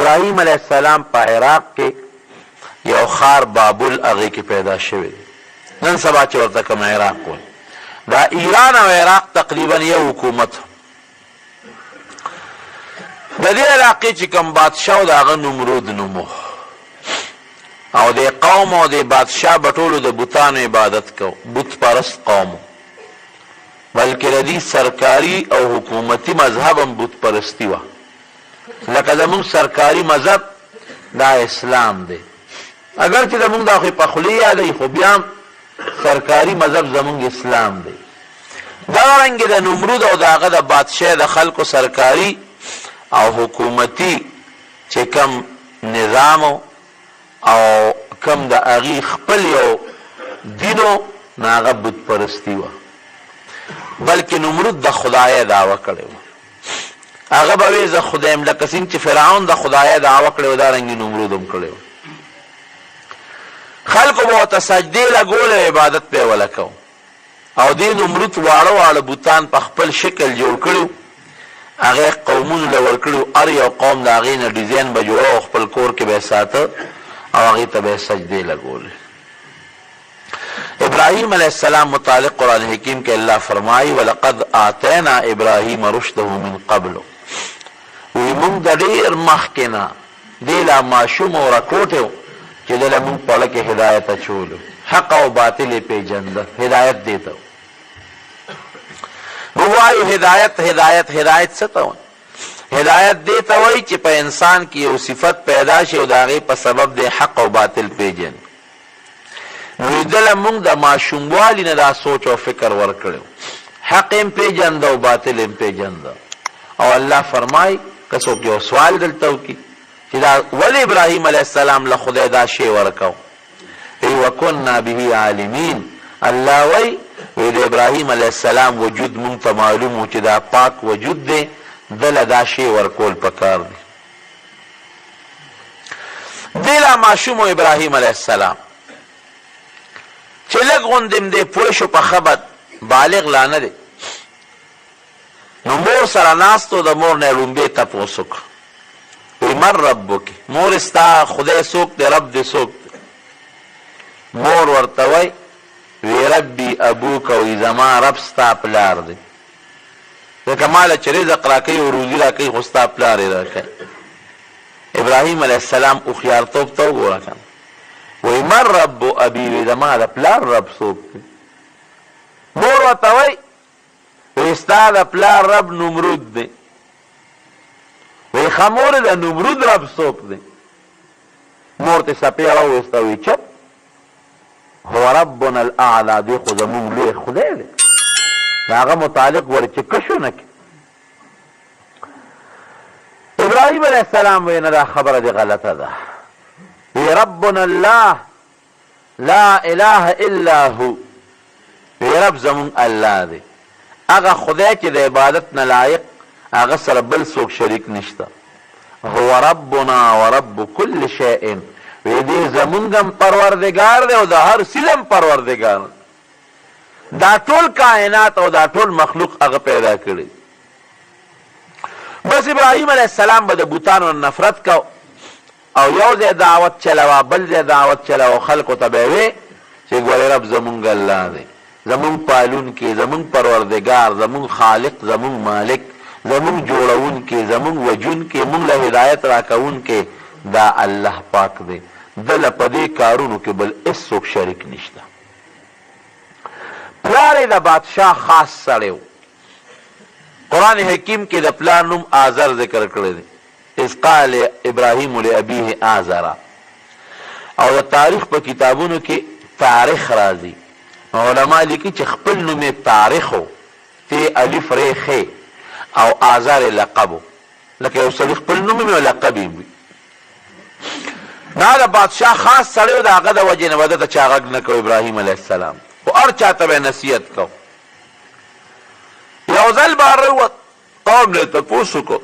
ابراهیم علیہ السلام په عراق کې یو خار بابل هغې کې پیدا شوی نن سبا چې ورته کوم عراق وایي دا ایران او عراق تقریبا یو حکومت د دې علاقې چې کوم بادشاه و د هغه نمرود نومو او د قوم او د بادشاه به ټولو د بتانو عبادت کو بت پرست قوم بلکې د دې سرکاري او حکومتي مذهب هم بت پرستی وه لکه زمونږ سرکاري مذهب دا اسلام دی اگر چې زمونږ دا خو په خولې یادوي خو بیا هم سرکاري مذهب زمونږ اسلام دی دغرنګې د نمرود او د هغه د بادشاه د خلکو سرکاري او حکومتي چې کم نظام او کم د هغې خپل یو دینو نو هغه بت پرستي وه بلکې نمرود د خدایه دعوه کړې وه هغه به وی زه خدایم لکه څنګه چې فرعون د خدایه دعوه کړې وه دارنګې نمرود هم کړې وه خلکو به ورته سجدې لګولې عبادت به یې وله کو او دې نمرود واړه واړه بوتان په خپل شکل جوړ کړي هغه قومونو له ورکړي هر یو قوم د هغې نه ډیزاین به جوړه او خپل کور کې به یې ساته او هغې ته به یې سجدې لګولې ابراهیم علیہ السلام متعلق قرآن حکیم کے اللہ فرمائی وَلَقَدْ آتَيْنَا إِبْرَاهِيمَ رُشْدَهُ مِنْ قَبْلُ وی مونږ د ډېر مخکې نه دې لا ماشوم او رکوټ و چې دې له مونږ په اړه کې هدایت اچولو حق او باطل یې پېژنده هدایت دې ته موږ وایو هدایت هدایت هدایت څه ته وایي هدایت دې ته وایي چې په انسان کې یو صفت پیدا شي او د هغې په سبب دې حق او باطل پېژني نو دله مونږ د ماشوموالي نه دا سوچ او فکر ورکړی حق هم پېژنده او باطل هم پېژنده او الله فرمایي که څوک یو سوال دلته وکړي چې دا ولې ابراهیم علیه السلام له خدای دا شی ورکو ای وکنا به عالمین الله وایي وی د ابراهیم علیه السلام وجود مونږ ته معلوم و چې دا پاک وجود دی دله دا شی ورکول پکار دی دی لا ماشوم و ابراهیم علیه السلام چې لږ غوندې دې پوه شو په خبر بالغ لا نه دی نو مور سره ناست و د مور نه یې لومبې تپوس وکړه وی من ربک مور ستا خدای څوک دی رب دې څوک دی مور ورته وی وی ربي ابوک وی زما رب ستا پلار دی ځکه ماله چې رزق راکوي او روزي راکوي خو ستا پلار یې راکوي ابراهیم علیه السلام هوښیارتوب ته وګوره کنه وی من رب ابي وی زما د پلار رب څوک دی مور ورته وی وی ستا د پلار رب نمرود دی وی ښه مورې د نمرود رب څوک دی مور ته څپې راوویسته وی چپ هو ربنا الاعلی دی خو زمونږ لوی خدای دی د هغه متعلق ور چې کشو نه کړي ابراهیم علیه السلام وی نه دا خبره دی غلطه ده وی ربنا الله لا اله الا هو وی رب زمونږ الله دی هغه خدای چې د عبادت نه لایق هغه سره بل څوک شریک نشته هو ربنا ورب كل شیء وی دې زمونږ هم پروردګار دی او د هر څیز هم پروردګار دا ټول کائنات او دا ټول مخلوق هغه پیدا کړي بس ابراهیم علیه السلام به د بوتانو نفرت کو او یو ځای دعوت چلوه بل ځای دعوت چلوه خلکو ته به یې وی چې ګورې رب زمونږ الله دی زمونږ پالونکی زمونږ پروردګار زمونږ خالق زمونږ مالک زمونږ جوړونکی زمونږ وجونکی مونږ له هدایت راکوونکی دا الله پاک دی دله په دې کارونو کې بل هېڅوک شریک نشته پلار یې د بادشاه خاص سړی و قرآن حکیم کې د پلار نوم آزر ذکر کړی دی اذ قال ابراهیم لابیه آزرا او د تاریخ په کتابونو کې تاریخ راځي علما لیکي چې خپل نوم یې تاریخ و تی الف ری خې او آزر لقب و لکه یو سړي خپل نوم یې او لقب یې وي دا د بادشاه خاص سړی و د هغه د وجې نه به ده ته چا غږ نه کوي ابراهیم علیه السلام خو هر چا ته به نصیحت کو یو ځل به راووت قوم نه تپوس وکړو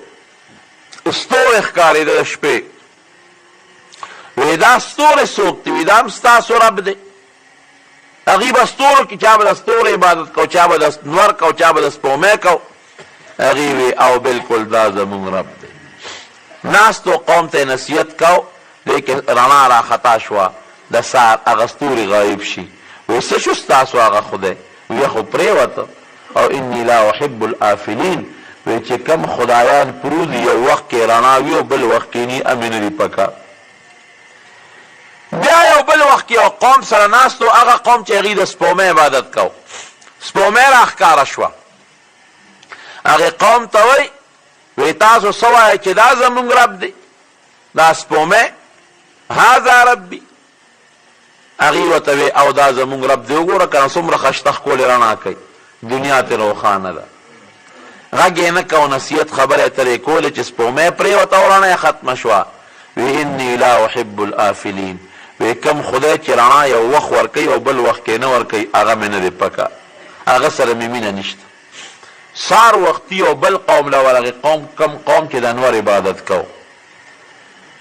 ستوری ښکارېده د شپې وی دا ستوری څوک دی وی دا هم ستاسو رب دی هغې به ستورو کې چا به د ستورو عبادت کو چا به د نور کو چا به د سپومۍ کو هغې وی او بلکل دا زمونږ رب دی ناستو قوم ته نصیحت کو لیکن رڼا را خطا شوه د سار هغه ستوري غایب شي وی څه شو ستاسو هغه خدای وی خو پرېوته او انی لا احب الآفلین وی چې کم خدایان پروز یو وخت کې رڼا وي او بل وخت کې نی امین دی پکا بیا یو بل وخت کې یو قوم سره ناستو هغه قوم چې هغوی د سپومې عبادت کو سپومې راښکاره شوه هغې قوم ته وی وی تاسو څه وایئ چې دا زمونږ رب دی دا سپومې هذا ربي هغوی ورته وی او دا زمونږ رب دی وګوره که نه څومره خشته ښکلې رڼا کوي دنیا ترې روښانه ده غږ یې نه کو نصیحت خبرې اترې کولې چې سپومې پرېوته او رڼا یې ختمه شوه وی انی لا احب الآفلین وی کم خدای چې رڼا یو وخت ورکوي او بل وخت کې نه ورکوي هغه مې نه دی پکه هغه سره مې مینه نشته سار وختي او بل قوم له ورغې کم قوم چې د انور عبادت کو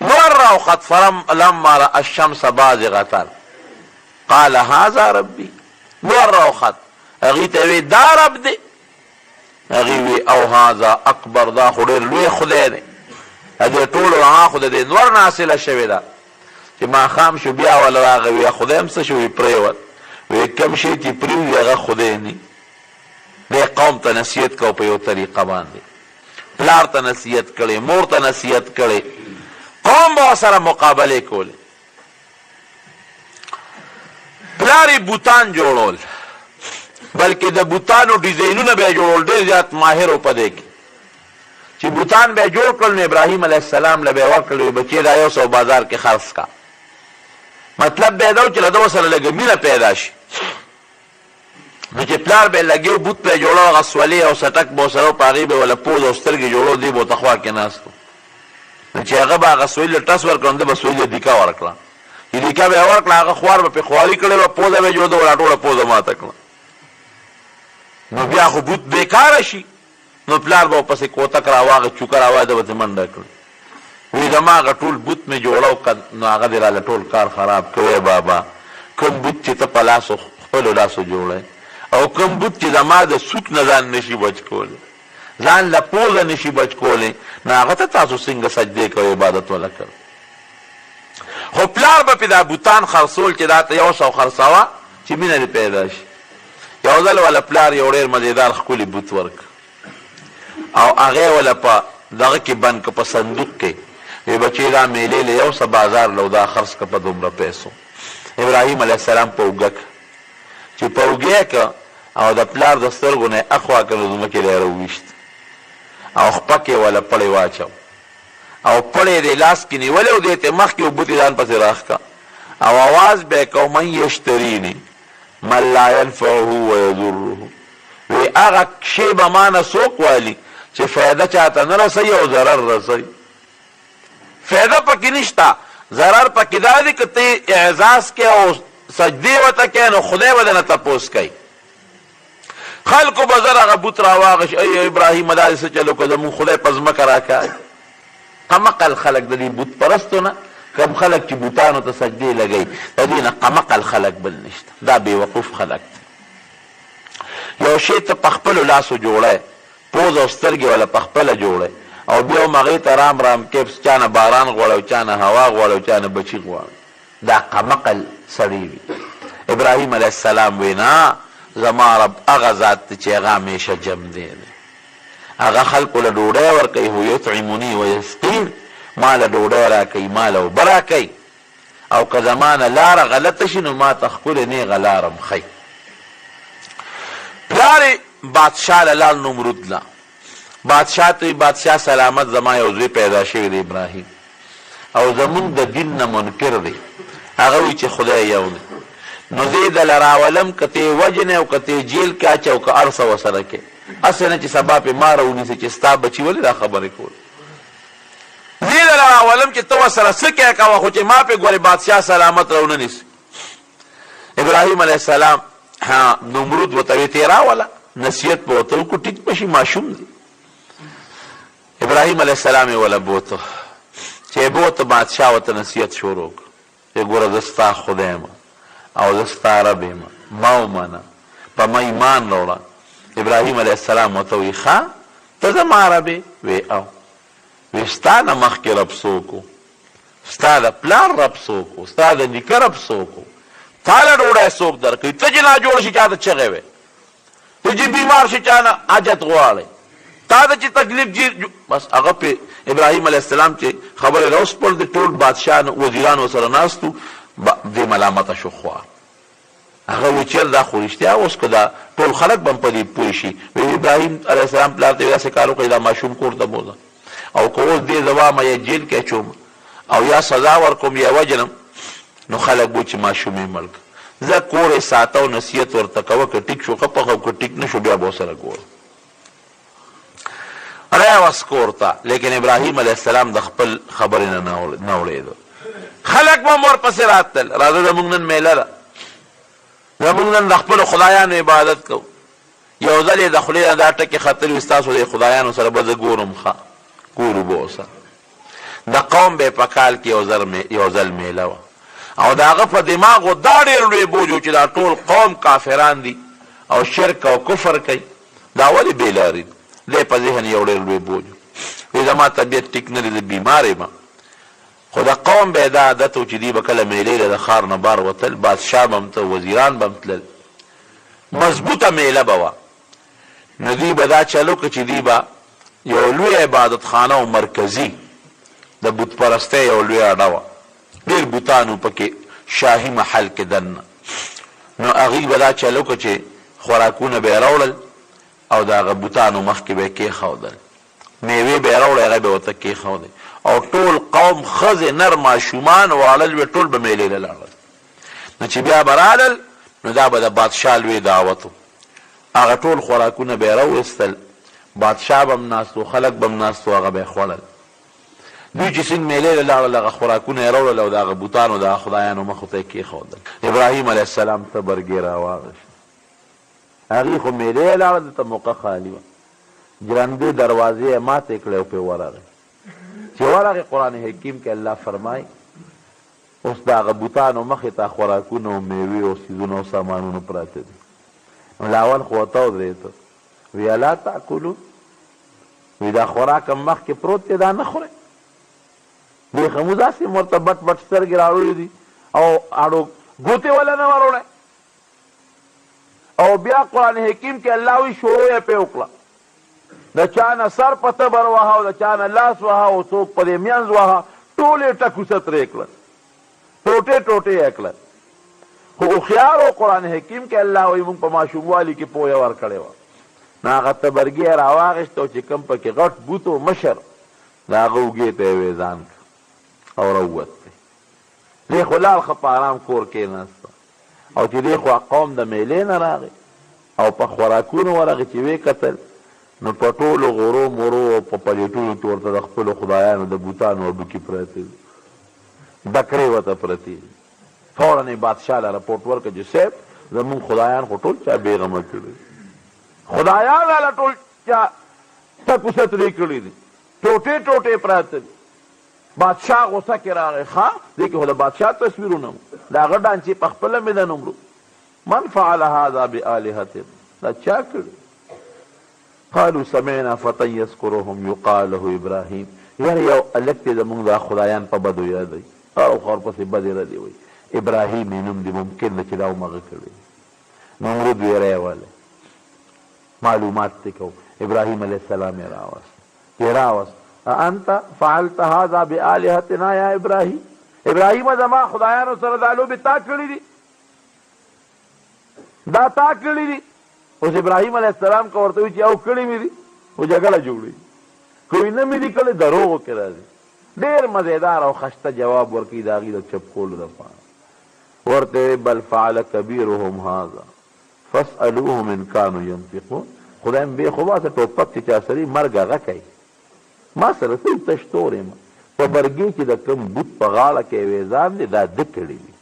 نور راوخت فلما رأى الشمس بازغة قال هذا ربي نور راوخت هغوی ته وی دا رب دی هغوی وی او هذا اکبر دا خو ډېر لوی خدای دی د دې ټولو رڼا خو د دې نور نه حاصله شوې ده چې ماښام شو بیا وله راغی وی خدای هم څه شو وی پرېوت وی کم شی چې پرېوځي هغه خدای نه دې قوم ته نصیحت کو په یو طریقه باندې پلار ته نصیحت کړې مور ته نصیحت کړې قوم به سره مقابلې کولې پلار یې بوتان جوړول بلکې د بوتانو ډیزاینونه به یې جوړول ډېر زیات ماهر و په دې کې چې بوتان به یې جوړ کړل نو ابراهیم علیه السلام له به یې ورکړل بچې دا یو سو بازار کې خرڅ کا مطلب به یې دا و چې له ده سره لږه مینه پیدا شي نو چې پلار به یې لګیو بوت به یې جوړو هغه سولې او سټک به ورسره په هغې به یې وله پوز او سترګې جوړو دی به ورته خوا کې ناست و نو چې هغه به هغه سویل له ټس ورکړه نو ده به سویل له دیکا ورکړه چې دیکا به یې ورکړه هغه خوار به پرې خواري کړې وه پوزه به یې جوړه وله ټوله پوزه ماته کړه نو بیا خو بوت بېکاره شي نو پلار به ورپسې کوتک راواغه چوکه راوایه ده به ترې منډه کړي وی زما هغه ټول بوت مې جوړو نو هغه دې راله ټول کار خراب کوی بابا کوم بوت چې ته په لاسو خپلو لاسو جوړی او کوم بوت چې زما د سوت نه ځان نشي بچ کولی ځان له پوزه نشي بچ کولی نو هغه ته تاسو څنګه سجدې کوئ عبادت وله کوئ خو پلار به پې دا بوتان خرڅول چې دا ته یو سو خرڅوه چې مینه دې پیدا شي یو ځل وله پلار یو ډېر مزېدار ښکلي بوت ورک او هغې وله په دغه کې بند که په صندوق کې وی بچې دا میلې له یو څه بازار له دا خرڅ که په دومره پیسو ابراهیم علیه السلام په اوږه که چې په اوږه که او د پلار د سترګو نه یې اخوا که نو ځمکې له یې راوویشت او خپه کې وله پړی واچو او پړی دې لاس کې نیولی او دې ته مخکې اوبه تې ځان پسې راښکه او اواز به یې کو من یشتریني من لا ینفعه ویضره وی هغه شی به ما نه څوک والي چې فایده چاته نه رسوي او ضرر رسوي فایده پکې نشته ضرر پکې دا دی که ته اعزاز کې او سجدې ورته کوې نو خدای به درنه تپوس کوي خلکو به زر هغه بوت راواغش ای ابراهیم دا دې څه چلو که زمونږ خدای په ځمکه راکاږي قمقل خلک د دې بوت پرستو نه کم خلک چې بوتانو ته سجدې لګوي د دې نه قمقل خلک بل نشته دا بېوقوف خلک دی یو شی ته په خپلو لاسو جوړی پوز او سترګې وله په خپله جوړی او بیا هم هغې ته رام رام کیپس چا نه باران غواړي او چا نه هوا غواړي او چا نه بچي غواړي دا قمقل سړی وي ابراهیم علیه السلام وی نه زما رب هغه ذات دی چې هغه همیشه جم دی هغه خلکو له ډوډۍ ورکوي هو یطعموني ویسقین ما له ډوډۍ راکوي ما له اوبه راکوي او که زما نه لاره غلطه شي نو ما ته ښکلې نیغه لاره م ښي پلار بادشاه له لال نمرود له بادشاه ته بادشاه سلامت زما یو زوی پیدا شوی دی ابراهیم او زمونږ د دین نه منکر دی هغه وایي چې خدای یو دی نو زه یې دله راولم که ته یې وجنې او که ته یې جیل کې اچې او که هر څه ورسره کې هسې نه چې سبا پې ما راونیسي چې ستا بچي ولې دا خبرې کول زه یې دله راولم چې ته ورسره څه کې کوه خو چې ما پې ګورې بادشاه سلامت راونه نیسي ابراهیم علیه السلام نمرود ورته ویې ته یې راوله نصیحت به ورته وکړو ټیک به شي ماشوم دی ابراهیم علیه السلام یې وله بوته چې یې بوته بادشاه ورته نصیحت شروع کړو چې ګوره زه ستا خدای یم او زه ستا رب یم ما ومنه په ما ایمان راوړه ابراهیم علیه السلام ورته وایي ښه ته زما رب یې وی او وی ستا نه مخکې رب څوک و؟ ستا د پلار رب څوک و؟ ستا د نیکه رب څوک و؟ تا له ډوډۍ څوک درکوي؟ ته چې ناجوړ شي چا ته چغې وې، ته چې بیمار شي چا نه حاجت غواړئ، تا ته چې تکلیف جیر بس هغه پې ابراهیم علیه السلام چې خبرې راوسپړل د ټول بادشاه وزیران ورسره ناست وو، دې ملامته شو خوا. هغه وی چېر دا خو رښتیا اوس که دا ټول خلک به هم په دې پوه شي. ابراهیم علیه السلام پلار ته داسې کار وکړئ دا ماشوم کور ته بوځه، او که اوس دې زه وامه یا جیل کې اچوم او یا سزا ورکوم یا وجنم، نو خلک به چې ماشوم یې مړ کړه. زه کور یې ساته او نصیحت ورته کوه، که ټیک شو ښه پخه او که ټیک نه شو بیا به ورسره ګوره. راوس کور ته، لیکن ابراهیم علیه السلام د خپل خبرې نه وړېده. خلک به هم ورپسې راتلل، راځه زموږ نن میله ده، زموږ نن د خپلو خدایانو عبادت کوو. یو ځل یې د خولې نه دا ټکې ختلي وي ستاسو د خدایانو سره به زه ګورم، ښه ګورو به ورسره. د قوم به یې په کال کې یو ځل میله وه، او د هغه په دماغو دا ډېر لوی بوج و چې دا ټول قوم کافران دي او شرک او کفر کوي، دا ولې بېلاري دي؟ دی په ذهن یو ډېر لوی بوج وي. زما طبیعت ټیک نه دی، زه بیمار یم. خو د قوم به یې دا عادت و چې دوی به کله میلې له د ښار نه بار وتل، بادشاه به هم ته، وزیران به هم تلل، مضبوطه میله به وه. نو دوی به دا چل وکړه چې دوی به یو لوی عبادت خانه او مرکزي د بت پرستۍ یو لوی اډه وه، ډېر بوتان و پکې شاهي محل کې دننه. نو هغوی به دا چل وکړه چې خوراکونه به یې راوړل او د هغه بوتانو مخکې به یې کېښودل، میوې به یې راوړی هغه به ورته کېښودی، او ټول قوم ښځې نر ماشومان واړه لوی ټول به میلې له لاړل. نو چې بیا به رالل نو دا به د بادشاه لوی دعوت و، هغه ټول خوراکونه به یې راوایستل، بادشاه به هم ناست و، خلک به هم ناست و، هغه به یې خوړل. دوی چې څنګه میلې له لاړل هغه خوراکونه یې راوړل او د هغه بوتانو د هغه خدایانو مخو ته یې کېښودل. ابراهیم علیه السلام تبرګې راواغېست، هغې خو میلې یې لاړه، دلته موقع خالي وه، جرندې دروازې یې ماتې کړې او پرې ورغی. چې ورغې قرآن حکیم کې الله فرمایي اوس د هغه بوتانو مخې ته خوراکونه او میوې او څیزونه او سامانونه پراته دي. نو لاول خو ورته ودرېده، وی الا تاکلون، وی دا خوراک هم مخکې پروت دی دا نه خورئ؟ دې خموز داسې ورته بټ بټ سترګې راوړلې دي او اړو ګوتې وله نه وروړی. او بیا قرآن حکیم کې الله وی شروع یې پې وکړه، د چا نه سر په تبر وهه او د چا نه لاس وهه او څوک په دې منځ وهه، ټول یې ټکوسه ترې کړل، ټوټې ټوټې یې کړل. خو هوښیار و قرآن حکیم کې الله وی موږ په ماشوموالي کې پویه ورکړې وه. نو هغه تبرګي یې راواخېست او چې کوم پکې غټ بوت و مشر، د هغه اوږې ته یې ویزان کړ او راووت دی. دی خو لاړ ښه په ارام کور کېناسته، او چې دی خو قوم د میلې نه راغی او په خوراکونو ورغې چې ویې کتل نو په ټولو غورو مرو او په پلیټونو کې ورته د خپلو خدایانو د بوتانو هډوکي پراته دي، بکرې ورته پرتې دي. فوراً یې بادشاه له رپورټ ورکړه چې صاحب زمونږ خدایان خو ټول چا بېغمه کړي، خدایان راله ټول چا ټکوسه ترې کړي دي، ټوټې ټوټې پراته دي. بادشاه غوسه کې راغی، ښه دې کې خو د بادشاه تصویرونه وو، د هغه ډانچې په خپله مې د نومرو من فعل هذا بآلهتنا، دا چا کړي؟ قالوا سمعنا فتى يذكرهم يقال له ابراهيم، یاره یو الک دی زمونږ دا خدایان په بدو یادوي او خور پسې بدې ردې وایي، ابراهیم یې نوم دی، ممکن ده چې دا همغه کړی. نمرود یې رایوالی، معلومات ترې کوو. ابراهیم علیه السلام یې راوست، انت فعلت هذا بآلهتنا یا ابراهیم، ابراهیم زما خدایانو سره دا لوبې تا کړي دي، دا تا کړي دي. اوس ابراهیم علیه السلام که ورته وي چې او کړي مې دي خو جګړه جوړوي، که وي نه مې دي کړی دروغو کې راځي. ډېر مزیدار او خسته جواب ورکوي د هغې د چپ کولو دپاره. ورته بل فعل کبیرهم هذا فاسألوهم ان كانوا ينطقون، خدایم بې خو باسه ټوپک چې چا سړي مرګ هغه کوي، ما سره څه تشتور یم په برګې چې د کوم بوت په غاړه کې ویزان دی دا ده کړي دي،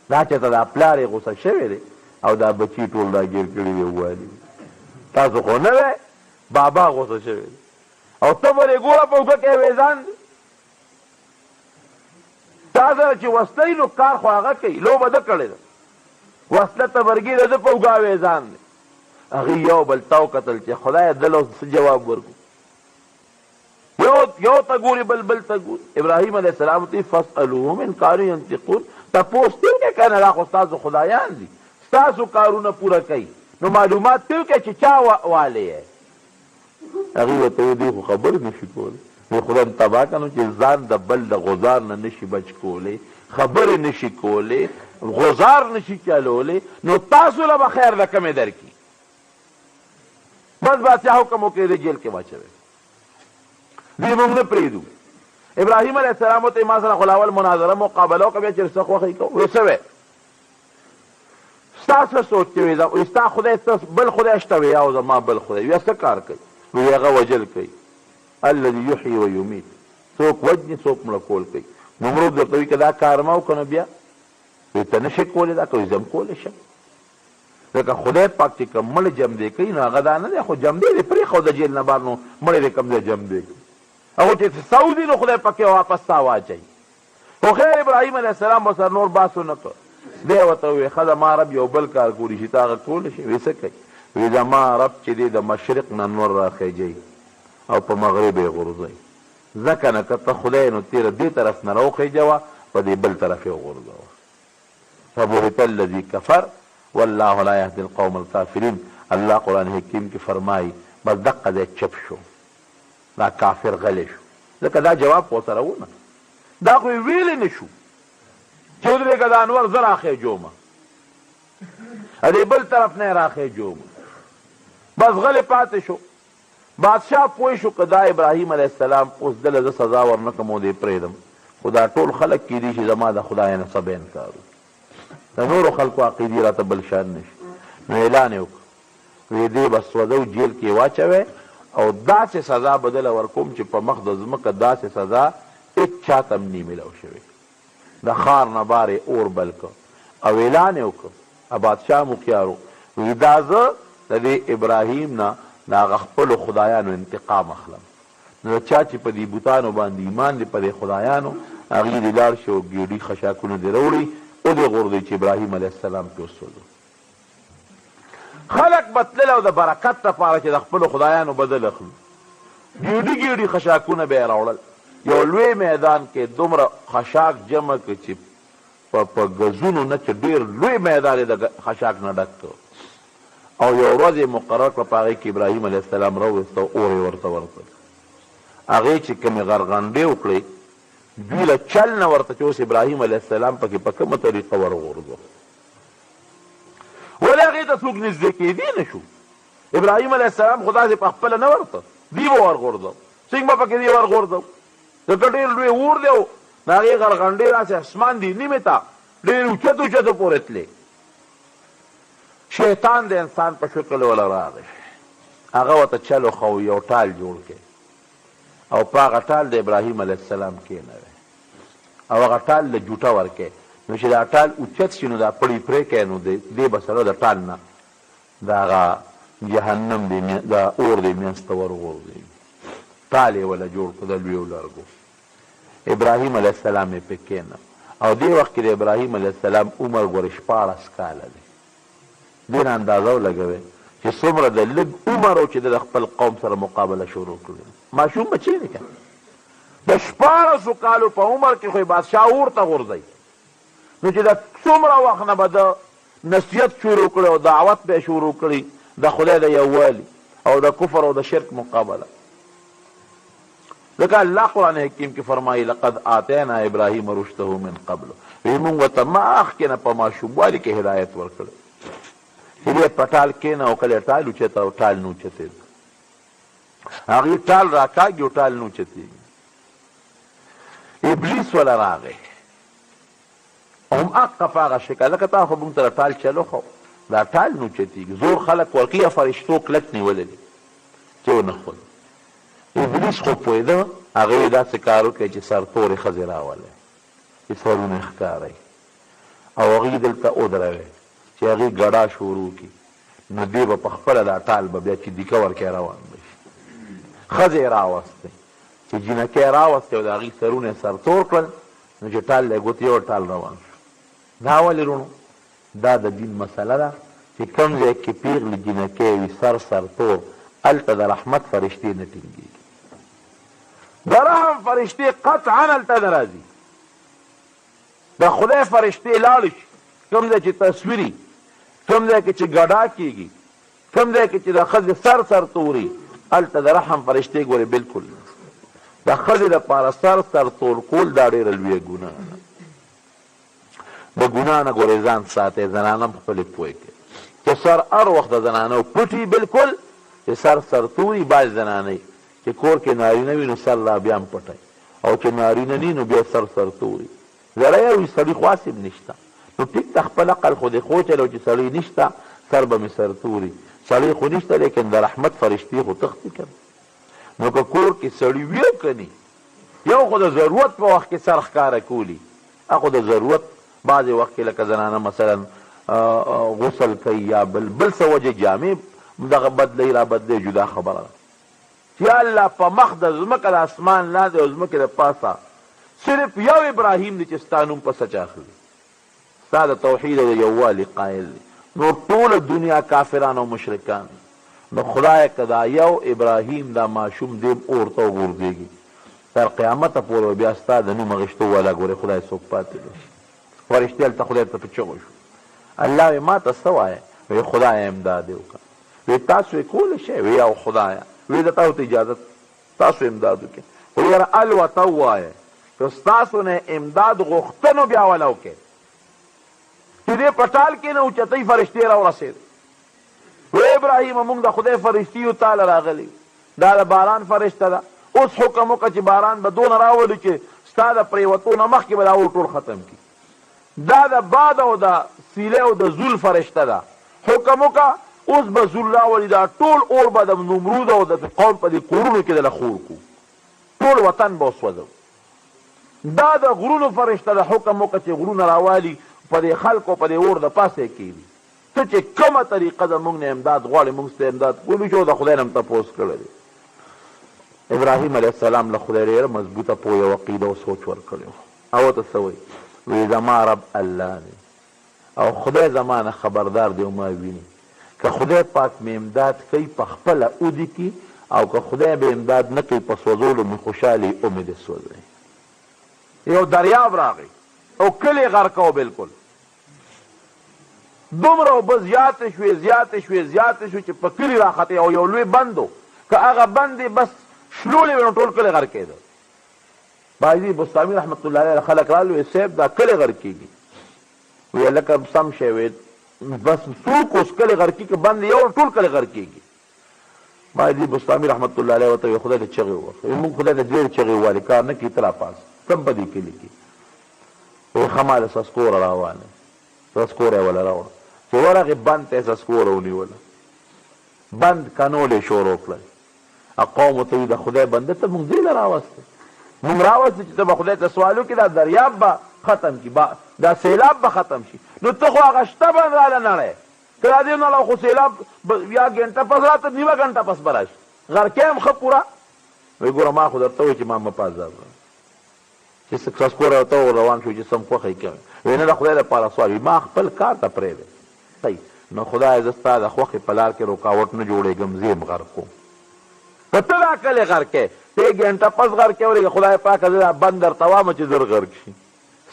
دا چې ته دا پلار یې غوسه شوی دی او دا بچي ټول دا ګیر کړي دي ووالي، تاسو خو نه دی بابا غوسه شوی دی او ته به یې ګوره په اوږه کې ویزان دی. تا سره چې وسله نو کار خو هغه کوي، لوبه ده کړې ده، وسله تبرګي ده، ده په اوږه ویزان دی. هغې یو بل ته وکتل چې خدایه دله څه جواب ورکړو. یو ته ګوري بل ته ګوري. ابراهیم علیه السلام ته فاسألوهم ان کانوا ینطقون، تپوس ته وکړه کنه دا خو ستاسو خدایان دي، ستاسو کارونه پوره کوي، نو معلومات ته وکړه چې چا والی یې. هغوی ورته ویل دوی خو خبرې نشي کولی. خدای تباه کنو چې ځان د بل د غزار نه نشي بچ کولی، خبرې نشي کولی، غزار نشي چلولی، نو تاسو له به خیر د کمې درکړي. بس بادشاه حکم وکړي د جیل کې واچوي. دوی موږ نه پرېږدو. ابراهیم علیه السلام ته ما سره خو لاول مناظره مقابله وکړه، بیا چې څه خوښه یې کوو. ویې څه وی ستا څه سوچ چې وی ستا خدای بل خدای شته وی او زما بل خدای وی څه کار کوي؟ وی هغه وجل کوي. الذي يحيي ويميت، څوک وجني څوک مړه کول کوي. نمرود درته وي که دا کار ما وکړه نو بیا وی ته نشې کولی دا کوي، زه هم کولی شم. ځکه خدای پاک چې کوم مړ جمدی کوي نو هغه دا نه دی، خو جمدی دی پرېښود د جیل نه بهر، نو مړی دی کوم ځای جمدی کوي. هغه چې سو دي نو خدای پاک یې واپس تا واچوي. خو خیر ابراهیم علیه السلام به سره نور بحث ونه کړ. دی ورته وویل ښه زما رب یو بل کار کولی شي، ته هغه کولی شي؟ وی څه کوي؟ وی زما رب چې دی د مشرق نه نور راخیجوي او په مغرب یې غورځوي. ځکه نه که ته خدای نو تېره دې طرف نه راوخیجوه، په دې بل طرف یې وغورځوه. فبهت الذي کفر والله لا یهدي القوم الکافرین. الله قرآن حکیم کې فرمایي بس دقه دی چپ شو، دا کافر غلی شو. ځکه دا جواب خو سره ونه، دا خو یې ویلی نه شو چې ودرېږه د انور زه راخیجومه، دې بل طرف نه یې راخیجومه. بس غلی پاتې شو. بادشاه پوه شو که دا ابراهیم علیه السلام اوس دله زه سزا ورنکم او دې پرېږدم، خو دا ټول خلک کیدي چې زما د خدای نه څه به انکار وکړي، د نورو خلکو عقیدې راته بل شان نشي. نو اعلان یې وکړ، وی دې به سوځو جیل کې واچوئ او داسې سزا به دله ورکوم چې په مخ د ځمکه داسې سزا هېڅ چاته هم نه میلاو شوې. د ښار نه بار یې اور بل کړ او اعلان یې وکړ. بادشاه مخیار و، وی دا زه د دې ابراهیم نه د هغه خپلو خدایانو انتقام اخلم. نو چا چې په دې بوتانو باندې ایمان دی، په دې خدایانو، هغوی دې لاړ شي او ګېډي خشاکونه دې راوړي او دې غورځوي چې ابراهیم علیه السلام پې وسوځو. خلک به تلل او د برکت لپاره چې د خپلو خدایانو بدل اخلو، ګېډي ګېډي خشاکونه به یې راوړل. یو لوی میدان کې دومره خشاک جمع کړه چې په ګزونو نه چې ډېر لوی میدان یې د خشاک نه ډک کړ. او یو ورځ یې مقرر کړه، په هغې کې ابراهیم علیه السلام راوویسته او اور یې ورته ورکړ. هغې چې کومې غرغنډې وکړې دوی له چل نه ورته چې اوس ابراهیم علیه السلام پکې په کومه طریقه ورغورځو، ولې هغې ته څوک نږدې کېدی نه شو. ابراهیم علیه السلام خو داسې په خپله نه ورته، دوی به ورغورځو، څنګه به پکې دوی ورغورځو؟ ځکه ډېر لوی اور دی او د هغې غرغنډې داسې اسمان دی نیمې ته ډېر اوچت اوچتو پورې تلې. شیطان د انسان په شکل وله راغی، هغه ورته چل وښو، یو ټال جوړ کړي او په هغه ټال د ابراهیم علیه السلام کېنوي او هغه ټال له جوټه ورکړي. نو چې دا ټال اوچت شي نو دا پړی پرې کوي، نو دې به سره د ټال نه د هغه جهنم دی د اور دی منځ ته ورغورځوي. ټال یې وله جوړ کړه د لویو لرګو. ابراهیم علیه السلام یې پې کېنه او دې وخت کې د ابراهیم علیه السلام عمر ګورې 14 کاله دی. دې نه اندازه ولګوئ چې څومره د لږ عمر او چې د خپل قوم سره مقابله شروع کړې. ماشوم بچی دی که د 14 کالو په عمر کې خو یې بادشاه اور ته غورځوي. نو چې د څومره وخت نه به د نصیحت شروع کړی او دعوت به یې شروع کړي د خدای د یووالي او د کفر او د شرک مقابله. ځکه الله قرآن حکیم کې فرمایي لقد آتینا ابراهیم رشده من قبل، وی موږ ورته مخکې نه په ماشوموالي کې هدایت ورکړی چې دی په ټال کښېنه او کله یې ټال اوچته او ټال نه اوچتېږي، هغې ټال راکاږي او ټال نه اوچتېږي. ابلیس وله راغی هماغه په هغه شکل، لکه تا خو موږ سره ټال چلو خو دا ټال نه اوچتېږي. زور خلک ورکوي یا فرشتو کلک نیولی دی چې ونښود. ابلیس خو پوهېده، هغې داسې کار وکړی چې سرتورې ښځې راولی چې سرونه یې ښکاری او هغې دلته ودروي چې هغې ګډا شروع کړي. نو دې به په خپله دا ټال به بیا چې دیکه ورکې روان به شي. ښځې یې راوستی چې جینکۍ یې راوستی او د هغې سرونه یې سرتور کړل، نو چې ټال له ګوتې او ټال روان شو. دا ولې رونو دا د دین مسله ده چې کوم ځای کې پیغلې جینکۍ وي سرتور، هلته د رحمت فرشتې نه ټینګېږي. د رحم فرشتې قطعا هلته نه راځي. د خدای فرشتې لاړې شي کوم ځای چې تصویري، کوم ځای کې چې ګډا کېږي، کوم ځای کې چې د ښځې سر توري، هلته د رحم فرشتې ګورې بلکل نه. د ښځې دپاره سر تور کول دا ډېره لویه ګناه ده. د ګناه نه ګورې ځان ساتئ، زنانه هم خپلې پوه کړئ چې سر هر وخت د زنانو پټي بلکل، چې سر توري. بعض زنانې چې کور کې نارینه وي نو سر لا بیا هم پټی، او چې نارینه نی نو بیا سر توري. زړی وي سړي خو هسې نشته، نو ټیک ته خپل عقل خو دې خوچلو چې سړی نشته سر به مې سر توري. سړی خو نشته لیکن د رحمت فرشتې خو تښتي که نو که کور کې سړي وي او که نه، یو خو د ضرورت په وخت کې سر ښکاره کولی، هغه د ضرورت بعضې وخت کې لکه زنانه مثلا غسل کوي یا بل څه وجه جامې دغه بدلوي را بدلوي، جدا خبره ده. چې الله په مخ د ځمکه د اسمان لاندې او ځمکې د پاسه صرف یو ابراهیم دی چې ستا نوم په سچ اخلي، ستا د توحید او د یووالي قایل دی. نو ټوله دنیا کافران او مشرکان، نو خدای که دا یو ابراهیم دا ماشوم دیم اور ته وغورځېږي تر قیامته پورې بیا ستا د نوم اخیستو والا ګورې خدای څوک پاتې نه شي. فرشتې هلته خدای ته په چغو شو، الله وی ما ته څه وایه؟ وی خدای امداد یې وکړه. وی تاسو یې کولی شئ؟ وی او خدایه. وی د تاسو ته اجازت تاسو امداد وکړئ. وی یاره الوته ووایه که ستاسو نه امداد غوښتنو بیا وله وکړئ چې دې پټال کې نه اوچتۍ فرشتې راورسېد. وی ابراهیم مونږ د خدای فرشتي یو تاله راغلي، دا د باران فرشته ده. اوس حکم وکړه چې باران به دونه راولي چې ستا د پرېوتو نه مخکې به دا اور ټول ختم کړي. دا د باد او د سیلې او د زول فرشته ده. حکم وکړه اوس به زول راولي، دا ټول اور به د نمرود او د قوم په دې کورونو کې دله خور کړو، ټول وطن به وسوځو. دا د غرونو فرشته ده. حکم وکړه چې غرونه راوالي په دې خلکو په دې اور د پاسه کېږي. ته چې کومه طریقه د موږ نه امداد غواړې موږ سته امداد کولی شو. د خدای نه هم تپوس کړی دی. ابراهیم علیه السلام له خدای ډېره مضبوطه پوهه او عقیده او سوچ ورکړی و. او ته څه وایي؟ وی زما رب الله دی او خدای زما نه خبردار دی او ما ویني. که خدای پاک مې امداد کوي په خپله اودي کې، او که خدای به امداد نه کوي په سوځولو مې خوشحالي او مې دې سوځوي. یو دریاب راغی او کلی غرق و بلکل. دومره اوبه زیاتې شوې چې په کلي راختې او یو لوی بند و، که هغه بند یې بس شلولې وې نو ټول کلی غرقېده. باجي بستامي رحمت الله علیه خلک رالو وی صاحب دا کلی غرقېږي. وی لکه سم شی وی بس څوک اوس کلی غرقي که بند یو ټول کلی غرقېږي. باجي بستامي رحمت الله علیه ورته وی خدای ته چغې ووهه. وی مونږ خدای ته ډېرې چغې ووالې کار نه کړي ته راپاس کم په دې کلي کې. وی ښه ماله سسکوره راوانه سسکوره یې وله راوړه چې ورغې بند ته یې سسکوره ونیوله، بند کنول یې شروع کړل. قوم ورته وي د خدای بنده ته مونږ دې له راوستې، مونږ راوستې چې ته به خدای ته سوال وکړې دا دریاب به ختم کړي، دا سیلاب به ختم شي. نو ته خو هغه شته بند راله نړی که را دې نړه خو سیلاب یا ګنټه پس راته نیمه ګنټه پس به راشي، غرقې هم ښه پوره. وایي ګوره ما خو درته وایي چې ما مه پازار چې سسکوره ورته روان شو چې سم خوښه یې کوي. وایي نه د خدای دپاره سوال وي ما خپل کار ته پرېږدی. صحیح نو خدای زه ستا د خوښې په لار کې رکاوټ نه جوړېږم، زه یم غرق کوم. په ته دا کلې غرقې ته یې ګنټه پس غرقې ورېږه خدای پاکه زه دا بند درته وامه چې زر غرق شي.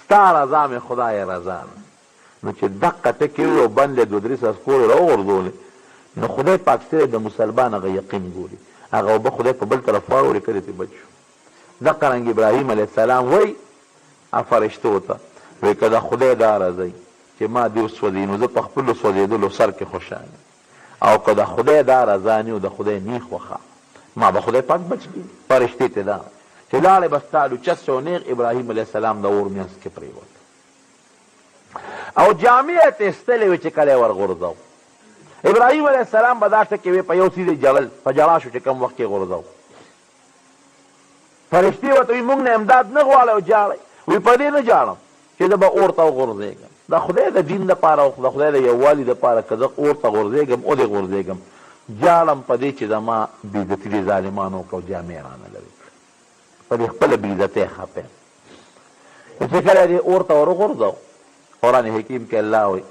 ستا رضا مې خدای رضا ده. نو چې دقه ټکې وي او بند یې دوه درې سسکورې راوغورځولې نو خدای پاک صرف د مسلمان هغه یقین ګوري، هغه اوبه خدای په بل طرف واړولې کلې ته بچ شو. دقه رنګ ابراهیم علیه السلام وایي فرشتو ته وایي که د خدای دا رضی چې ما دې وسوځي نو زه په خپلو سوځېدلو سر کې خوشحاله، او که د خدای دا رضا نه او د خدای نیغ وخه ما به خدای پاک بچ کړي. فرشتې ته دا چې لاړې به ستا لوچت شو نیغ ابراهیم علیه السلام د اور منځ کې پرېوت او جامې یې ته ایستلې وې چې کله یې ورغورځو. ابراهیم علیه السلام به دا ټکې وې په یو څیز یې جړل، په ژړا شو چې کوم وخت کې یې غورځو. فرشتې ورته وایي مونږ نه امداد نه غواړی او جاړئ. وایي په دې نه جاړم چې زه به اور ته وغورځېږم، د خدای د دین دپاره او د خدای د یووالي دپاره که زه اور ته غورځېږم او دې غورځېږم، جاړم په دې چې زما بېعزتي دې ظالمانو وکړه او جامې رانه لرې کړه، په دې خپله بېعزتۍ خفه یم. چې کله دې اور ته ورغورځو قرآن حکیم کې الله وایي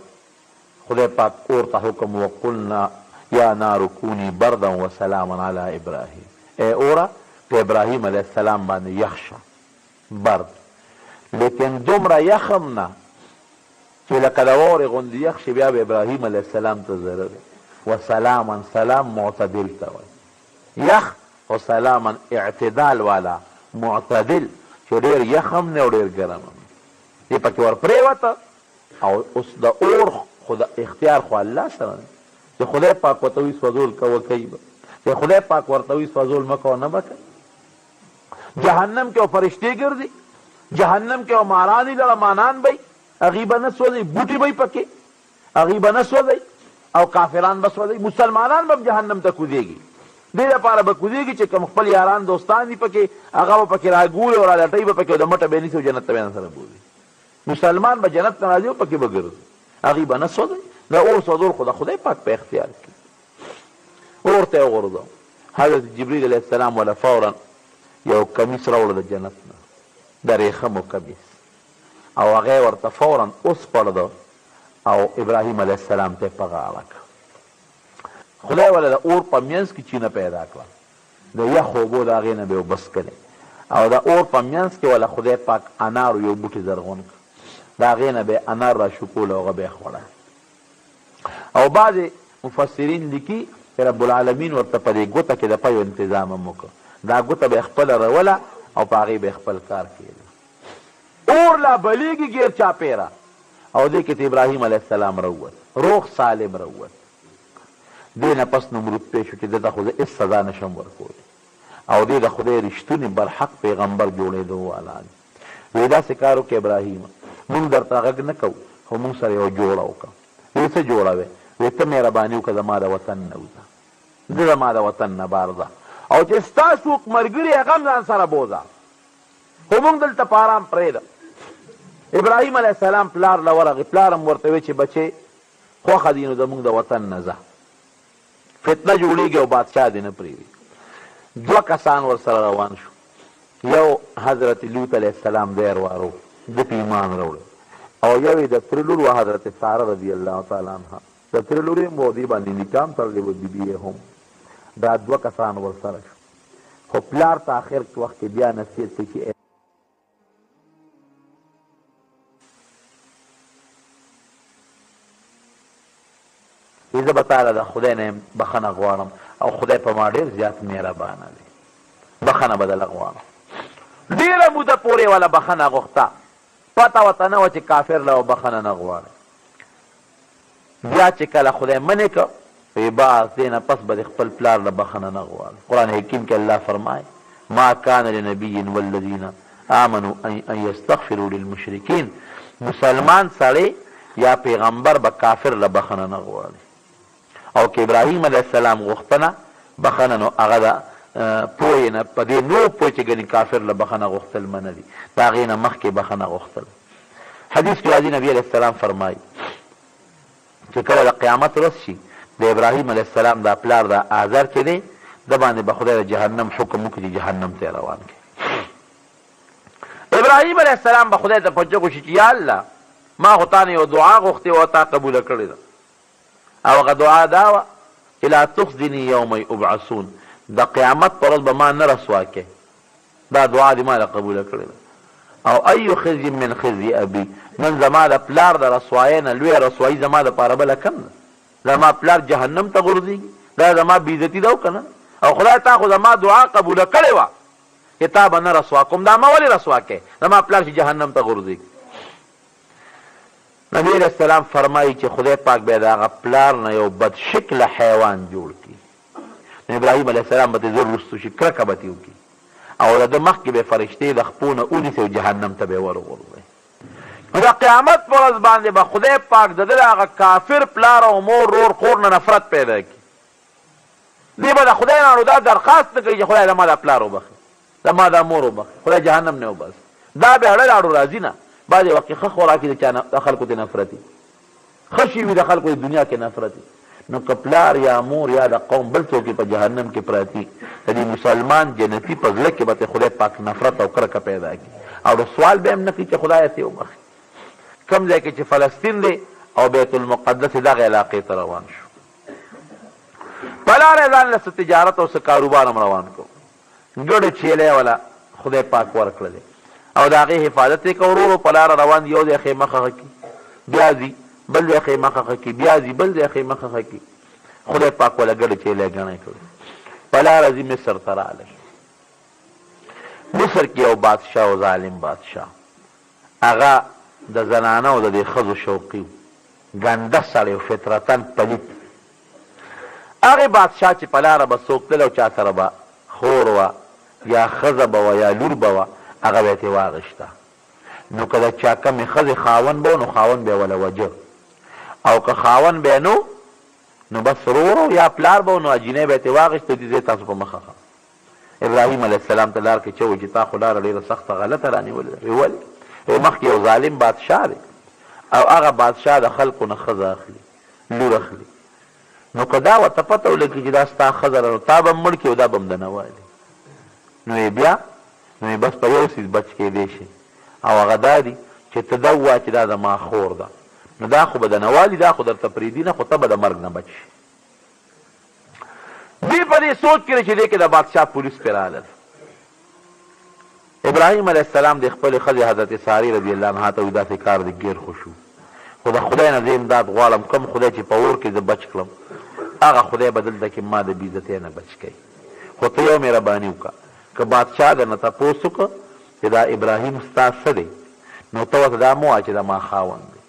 خدای پاک اور ته حکم وقلنا یا نار کونی بردا و سلاما علی ابراهیم. ای اوره په ابراهیم علیه السلام باندې یخ شه برد لیکن دومره یخ هم نه چې لکه د واورې غوندې یخ شي بیا به ابراهیم علیه السلام ته ضرر وسلاما سلام معتدل ته وایي یخ او سلاما اعتدال والا معتدل چې ډېر یخ هم نه او ډېر ګرم هم نه دې پکې ور پرېوته او اوس د اور خو د اختیار خو الله سره دی چې خدای پاک ورته وي سوځول کوه کوي به چې خدای پاک ورته وي سوځول مه کوه نه به کوي جهنم کې او فرشتې ګرځي جهنم کې او ماران دي لړمانان به هغوی به نه سوځي بوټي به پکې هغوی به نه سوځي او کافران به سوځي مسلمانان به جهنم ته کوزېږي دې لپاره به کوزېږي چې کوم خپل یاران دوستان دي پکې هغه به پکې راګوري او رالټوي به پکې او د مټه به یې نیسي او جنت ته به یې سره بوځي مسلمان به جنت ته راځي او پکې به ګرځي هغوی به نه سوځي د اور سوځول خو د خدای پاک په اختیار کې اور ته یې وغورځوه حضرت جبریل علیه السلام وله فورا یو کمیس راوړه د جنت نه د ریخمو کمیس او هغه یې ورته فورا وسپړده او ابراهیم علیه السلام ته یې په غاړه کړه خدای وله د اور په منځ کې چینه پیدا کړه د یخ اوبو د هغې نه به یې وبس کړې او د اور په منځ کې وله خدای پاک انارو یو بوټي زرغون کړه د هغې نه به یې انار راشکول او هغه به یې خوړه او بعضې مفسرین لیکي چې رب العالمین ورته په دې ګوته کې د پیو انتظام هم وکړه دا ګوته به یې خپله روله او په هغې به یې خپل کار کېده اور لا بلیږي ګیر چاپېره او دې کې ته ابراهیم علیه السلام راووت روغ سالم راووت دې نه پس نمرود پېښ شو چې ده ته خو زه هېڅ سزا نشم ورکولی او دې د خدای رښتونې برحق پیغمبر جوړېدو والا دی وایي داسې کار وکړې ابراهیم موږ درته غږ نه کوو خو موږ سره یو جوړه وکړه وایي څه جوړه وې وایي ته مهرباني وکړه زما د وطن نه وځه زه زما د وطن نه بار ځه او چې ستا څوک ملګري هغه هم ځان سره بوځه خو موږ دلته په ارام پرېږده ابراهیم علیه السلام پلار له ورغی پلار هم ورته وی چې بچې خوښه دي نو زموږ د وطن نه ځه فتنه جوړېږي او بادشاه دې نه پرېږدي دوه کسان ورسره روان شو یو حضرت لوط علیه السلام دی اروارو ده په ایمان راوړی او یو یې د تره لور و حضرت ساره رضی الله تعالی عنها د تره لور یې هم دې باندې نکاح هم تړلی و بیبي یې هم دا دوه کسان ورسره شو خو پلار ته آخر وخت کې بیا نصیحت کوي چې زه به تاله د خدای نه بخښنه غواړم او خدای په ما ډېر زیات مهربانه دی بخښنه به دله غواړم ډېره موده پورې والا بخښنه غوښته پته ورته نه وه چې کافر له بخښنه نه غواړي بیا چې کله خدای منې که وی باز دې نه پس به د خپل پلار له بخښنه نه غواړي قرآن حکیم کې الله فرمایي ما کان لنبي والذین آمنوا ان یستغفروا للمشرکین مسلمان سړی یا پیغمبر به کافر له بخښنه نه غواړي او که ابراهیم علیه السلام غوښتنه بخښنه نو هغه د پوهې نه په دې نو پوه چې ګنې کافر له بخښنه غوښتل منه دي د هغې نه مخکې بخښنه غوښتل حدیث کې راځي نبي علیه السلام فرمایي چې کله د قیامت ورځ شي د ابراهیم علیه السلام دا پلار د آزر چې دی د باندې به خدای د جهنم حکم وکړي چې جهنم ته روان کړي ابراهیم علیه السلام به خدای ته پنجه وشي چې یا الله ما خو تا نه یو دعا غوښتې وه تا قبوله کړې ده او هغه دعا دا وه چې لا تخزني یوم یبعثون د قیامت پر ورځ به ما نه رسوا کې دا دعا دې ما له قبوله کړې ده او ای خزي من خزي ابي نن زما د پلار د رسوایۍ نه لویه رسوایي زما دپاره بله کم ده زما پلار جهنم ته غورځېږي دا زما بېعزتي ده او که نه او خدای تا خو زما دعا قبوله کړې وه چې تا به نه رسوا کوم دا ما ولې رسوا کې زما پلار چې جهنم ته غورځېږي نبی علیہ السلام فرمایي چې خدای پاک به د هغه پلار نه یو بد شکله حیوان جوړ کړي نو ابراهیم علیه السلام به ترې زر رستو شي کرکه به ترې وکړي او د ده مخکې به فرشتې د خپو نه ونیسي او جهنم ته به یې ورغورځوي نو د قیامت په ورځ باندې به خدای پاک د ده د هغه کافر پلار او مور رور خور نه نفرت پیدا کړي دې به د خدای نه دا درخواست نه کوي چې خدای زما دا پلار وبخي زما دا مور وبخي خدای جهنم نه وباسي دا به اړه لاړو راځي نه بعضې وخت کې ښه خوراک د چا د خلکو ته نفرتي ښه شي وي د خلکو د دنیا کې نفرتي نو که پلار یا مور یا د قوم بل څوک په جهنم کې پراتی د دې مسلمان جنتي په زړه کې به ته خدای پاک نفرت او کرکه پیدا کړي او د سوال به هم نه کوي چې خدایه ته وبخي کوم ځای کې چې فلسطین دی او بیت المقدس دغه علاقې ته روان شو په لاره ځان له څه تجارت او څه کاروبار هم روان کړو ګډ چیلی ولا خدای پاک ورکړلی او د هغې حفاظت یې که ورو په لاره روان دي یو ځای خیمه خښه کي بیا ځي بل ځای خیمه خښه کي بیا ځي بل ځای خیمه خښه کي خدای پاک وله ګډ چیلی ګڼی کړی په لاره ځي مصر ته راغلی مصر کې یو بادشاه او ظالم بادشاه هغه د زنانه او د دې ښځو شوقي ګنده سړی و فطرتن پلیت هغې بادشاه چې په لاره به څوک تلل او چا سره به خور وه یا ښځه به وه یا لور به وه هغه به یې ترې واغېشته نو که د چا کمې ښځې خاوند به نو خاوند به یې وله وجه او که خاوند به نو بس ورور یا پلار به نو اجینۍ به یې ترې واغېشته دې ځای تاسو په مخه ښه ابراهیم علیه السلام ته لار کې چې وایي چې تا خو لاره ډېره سخته غلطه رانیولې ده ولې مخکې یو ظالم بادشاه دی او هغه بادشاه د خلکو نه ښځه اخلي لور اخلي نو که دا ورته پته ولګي چې دا ستا ښځه ده نو تا به هم مړ کړي او دا به هم د نه والي نو یې بیا نو یې بس په یو څیز بچ کېدی شي او هغه دا دی چې ته دا ووایه چې دا زما خور ده نو دا خو به د نه والي دا خو درته پرېږدي نه خو ته به د مرګ نه بچ شي دوی په دې سوچ کې چې دی کې د بادشاه پولیس پرې راغلل ابراهیم علیه السلام د خپلې ښځې حضرت سارې رضی الله عنها ته وایي داسې کار دی ګیر خوش و خو د خدای نه زه امداد غواړم کوم خدای چې په اور کې زه بچ کړم هغه خدای به دلته کې ما د بېعزتۍ نه بچ کوي خو ته یو مهرباني وکړه که بادشاه درنه تپوس وکړه چې دا ابراهیم ستا څه دی نو ته ورته دا مه وایه چې دا ما خاوند دی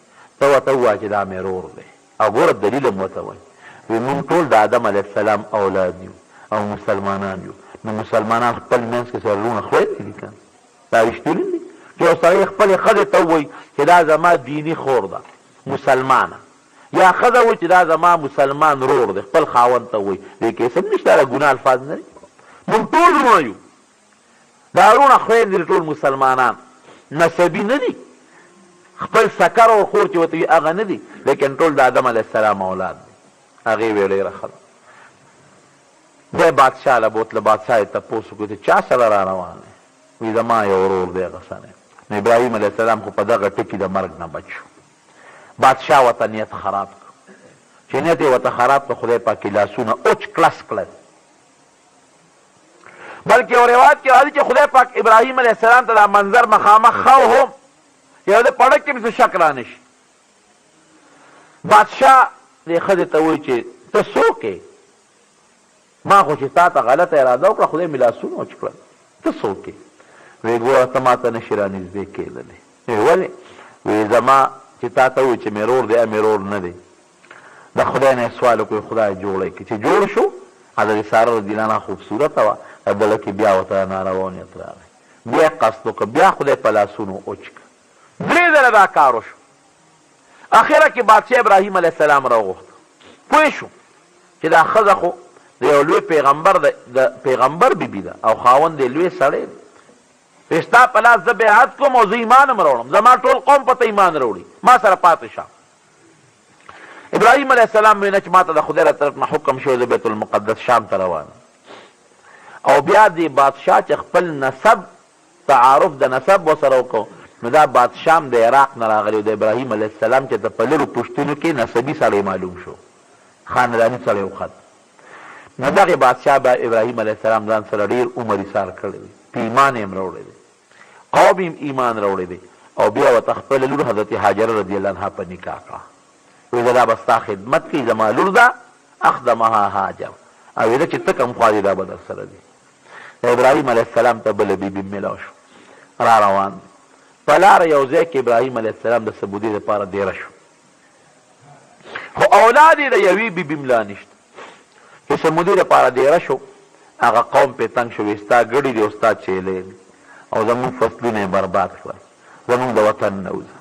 ته ورته ووایه چې دا مې رور دی او ګوره دلیل هم ورته وایي وی مونږ ټول د آدم علیه السلام اولاد یو او مسلمانان یو نو مسلمانان خپل منځ کې سره لوڼه خویندې دي که دا رښتونی دي چې یو سړی خپلې ښځې ته ووایي چې دا زما دیني خور ده مسلمانه یا ښځه وایي چې دا زما مسلمان رور دی خپل خاوند ته وایي دې کې څه نشته دا ګناه الفاظ نه دي مونږ ټول وروڼه یو دا وروڼه خویندې دي ټول مسلمانان نسبي نه دي خپل سکر او خور چې ورته وي هغه نه دي لیکن ټول د آدم علیه السلام اولاد دي هغې ویې ډېره ښه ده دی بادشاه له بوتله بادشاه یې تپوس وکړو چې چا سره را روان دی وایي زما یو ورور دی هغه سړی نو ابراهیم علیه السلام خو په دغه ټکي د مرګ نه بچ شو بادشاه ورته نیت خراب کړ چې نیت یې ورته خراب کړ خدای پاک یې لاسونه اوچ کلس کړل بلکې یو روایت کې راځي چې خدای پاک ابراهیم علیه السلام ته دا منظر مخامخ ښه هم یو د پړک کې مې څه شک را نه شي بادشاه دې ښځې ته وایي چې ته څوک یې ما خو چې تا ته غلطه اراده وکړه خدای مې لاسونه وچ کړل ته څوک یې وایي ګوره ته ما ته نشي را نږدې کېدلی ولې وایي زما چې تا ته وایي چې مې رور دی مې رور نه دی د خدای نه یې سوال وکړو خدای جوړی کړي چې جوړ شو حضرت ساره رضی الله عنها خوبصورته وه بله کې بیا ورته ناروا نیت راغی بیا یې قصد وکړه بیا خدای په لاسونو وچ کړه 3 ځله دا کار وشو اخره کې بادشاه ابراهیم علیه السلام راوغوښت پوه شو چې دا ښځه خو د یو لوی پیغمبر د پیغمبر بیبي ده او خاوند یې لوی سړی دی وایي ستا په لاس زه بیعت کوم او زه ایمان هم راوړم زما ټول قوم په ته ایمان راوړي ما سره پاتې شه ابراهیم علیه السلام ویل چې ما ته د خدای له طرف نه حکم شوی زه بیت المقدس شام ته روان او بیا دې بادشاه چې خپل نسب تعارف د نسب ورسره وکړو نو دا بادشاه د عراق نه راغلی و د ابراهیم علیه السلام چې د په لرو پوښتنو کې نسبي سړی معلوم شو خانداني سړی و خط نو دغې بادشاه به ابراهیم علیه السلام ځان سره ډېر عمر ایثار کړی دی په ایمان یې هم راوړی دی قوم یې ایمان راوړی دی او بیا ورته خپله لور حضرت هاجره رضی الله عنها په نکاح کړه وایي زه دا به ستا خدمت کوي زما لور ده اخدمها هاجر او ویده چې ته کوم خوا دي دا به در سره دي د ابراهیم علیه السلام ته بله بیبي میلاو شو را روان په لاره یو ځای کې ابراهیم علیه السلام د سبودې دپاره دیره شو خو اولاد یې د یوې بیبي ملا نشته چې سمودې دپاره دیره شو هغه قوم پې تنګ شو ستا ګړي دي او ستا چیلې دي او زمونږ فصلونه یې برباد کړل زمونږ د وطن نه وځه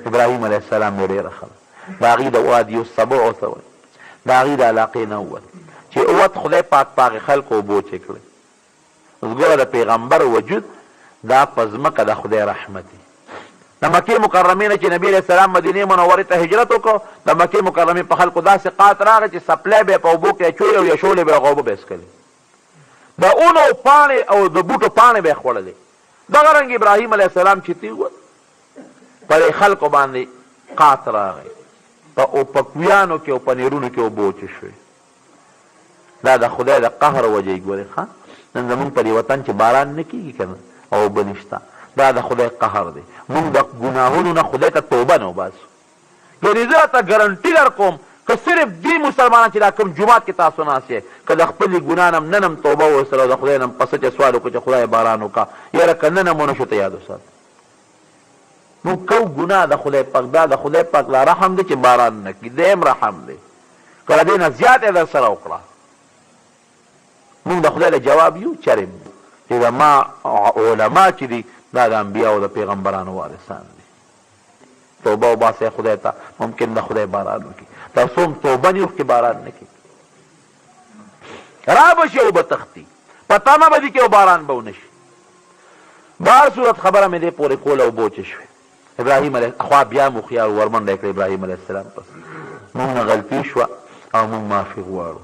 ابراهیم علیه السلام یې ډېره ښه ده د هغې د وادي السبع ورته وایي د هغې د علاقې نه ووت چې اوت خدای پاک په هغې خلکو اوبو چې کړی اوس ګوره د پیغمبر وجود دا په ځمکه د خدای رحمت دی د مکې مکرمې نه چې نبي علیه السلام مدینې منورې ته هجرت وکړو د مکې مکرمې په خلکو داسې قات راغی چې سپلی به یې په اوبو کې اچولې او یا شولې به یې هغه اوبه به یې څکلې د اونو پاڼې او د بوټو پاڼې به یې خوړلې دغه رنګ ابراهیم علیه السلام چې تېوت پر خلکو باندې قات راغی په کویانو کې او په نیرونو کې اوبه وچې شوې دا د خدای د قهر وجه یې ګورې ښه نن زمونږ په دې وطن چې باران نه کېږي که نه او اوبه نشته دا د خدای قهر دی مونږ د ګناهونو نه خدای ته توبه نه وباسو یعنې زه راته ګرنټي درکوم که صرف دې مسلمانان چې دا کوم جومات کې تاسو ناست یې که د خپلې ګناه نه نن توبه ورسره او د خدای نه په سچه سوال وکړو چې خدای باران وکړه یاره که نن مو نه شو ته یاد وسات نو کو ګناه د خدای پاک دا د خدای پاک لا رحم دی چې باران نه کړي دیم رحم دی که د دې نه زیات یې در سره وکړه مونږ د خدای له جواب یو چرم چې زما علما چې دي دا د انبیاو د پیغمبرانو وارثان دي توبه وباسئ خدای ته ممکن د خدای باران وکړي تاسو هم توبه نه وکړي باران نه کړي را به شي او به تختی په تمه به دي کې او باران به ونه شي بهر صورت خبره مې دې پورې کوله او بوچې شوې ابراهیم علیه خوا بیا مو خیال ورمنډه کړه ابراهیم علیه السلام پس مونږ نه غلطي شوه او مونږ معافي غواړو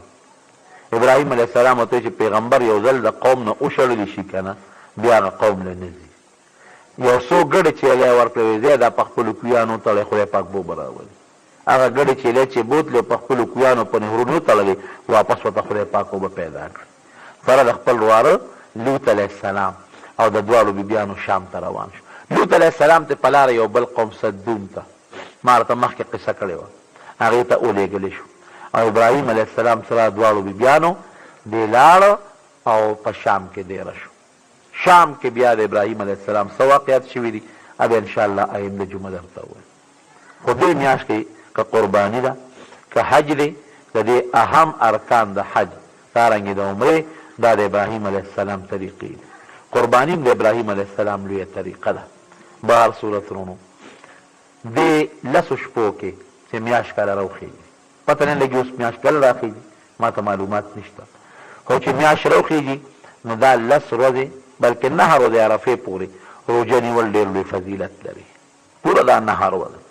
ابراهیم علیه السلام ورته چې پیغمبر یو ځل د قوم نه وشړلی شي که نه بیا هغه قوم له نه ځي یو څو ګډې چیلې یې ورکړې دی دا په خپلو کویانو تړی خدای پاک بوبه راولي هغه ګډې چیلې چې بوتلې په خپلو کویانو په نهرونو تړلې واپس ورته خدای پاک اوبه پیدا کړه سره د خپل واره لوط علیه السلام او د دواړو بیبیانو شام ته روان شو لوط علیه السلام ته په لاره یو بل قوم صدوم ته ما راته مخکې قصه کړې وه هغې ته ولېږلی شو او ابراهیم علیه السلام سره دواړو بیبیانو دی لاړه او په شام کې دیره شو شام کې بیا د ابراهیم علیه السلام څه واقعات شوي دي اب انشاءالله آینده جمعه درته ووایم خو دې میاشت کې که قرباني ده که حج دی د دې اهم ارکان د حج دارنګې د عمرې دا د ابراهیم علیه السلام طریقې دي قرباني د ابراهیم علیه السلام لویه طریقه ده بهر صورت رونو دې لسو شپو کې چې میاشت کله راوخېږي پته نه لګي اوس میاشت کله راخېږي ما ته معلومات نشته خو چې میاشت راوخېږي نو دا لس ورځې بلکې 9 ورځې عرفې پورې روژه نیول ډېر لوی فضیلت لري پوره دا 9 ورځې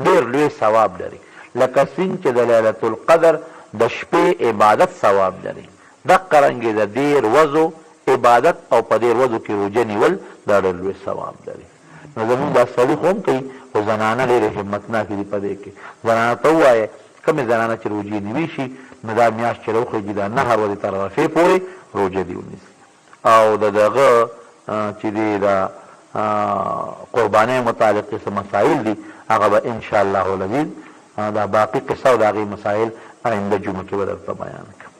ډېر لوی ثواب لري لکه څنګه چې د لیلة القدر د شپې عبادت ثواب لري دقه رنګې د 10 ورځو عبادت او په 10 ورځو کې روژه نیول دا ډېر لوی ثواب لري نو زمونږ دا سړي خو هم کوي خو زنانه ډېرې همتناکې دي په دې کې زنانه ته ووایه کومې زنانه چې روژې نیوي شي نو دا میاشت چې راوخېږي دا 9 ورځې تر عرفې پورې روژه دې ونیسي او د دغه چې دی د قربانۍ متعلق څه مسایل دي هغه به انشاءالله العزیز دا باقي قصه او د هغې مسایل آینده جمعه کې به درته بیان کړم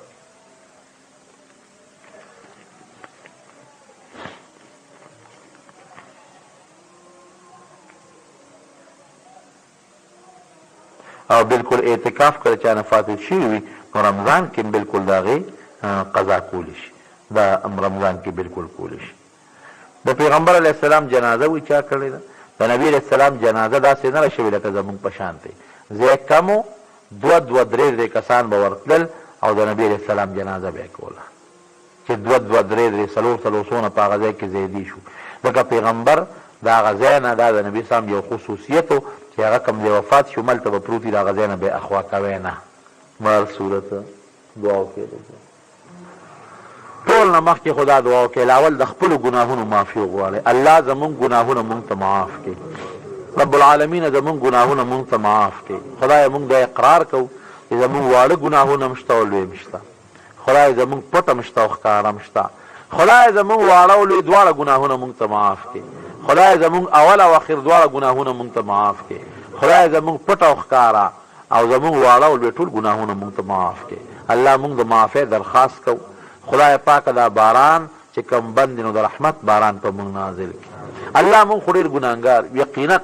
او بالکل اعتکاف کله چا نه فاتح شوي وي نو رمضان کې بالکل د هغې قضا کولی شي دا رمضان کې بالکل کولی شي د پیغمبر علیه السلام جنازه وی چا کړې ده د نبی علیه السلام جنازه داسې نه شوې لکه زمونږ په شان دی ځای کم و 2-3 کسان به ورتلل او د نبی علیه السلام جنازه به یې کوله چې 2-3 څلور په هغه ځای کې زیدي شو لکه پیغمبر د هغه ځای نه دا د نبي اسلام یو خصوصیت و چې هغه کوم دی وفات شو ملته به پروت وي د هغه ځای نه به یې اخوا کوی نه بهر صورت دعا وکړئ ټول نه مخکې خدا دعا وکړئ اول د خپلو ګناهونو معافي وغواړئ الله زمونږ ګناهونه مونږ ته معاف کړي رب العالمین زمونږ ګناهونه مونږ ته معاف کړي خدای مونږ دا اقرار کوو چې زمونږ واړه ګناهونه هم شته او لوی هم شته خدای زمونږ پټ هم شته او ښکاره هم شته خدای زمونږ واړه او لوی دواړه ګناهونه مونږ ته معاف کړي خدای زمونږ اول او اخر دواړه ګناهونه مونږ ته معاف کړي خدای زمونږ پټ او ښکاره او زمونږ واړه او لوی ټول ګناهونه مونږ ته معاف کړي الله مونږ د معافۍ درخواست کوو خدای پاک دا باران چې کم بند نو د رحمت باران په مونږ نازل کړي الله مونږ خو ډېر ګناهګار یقینا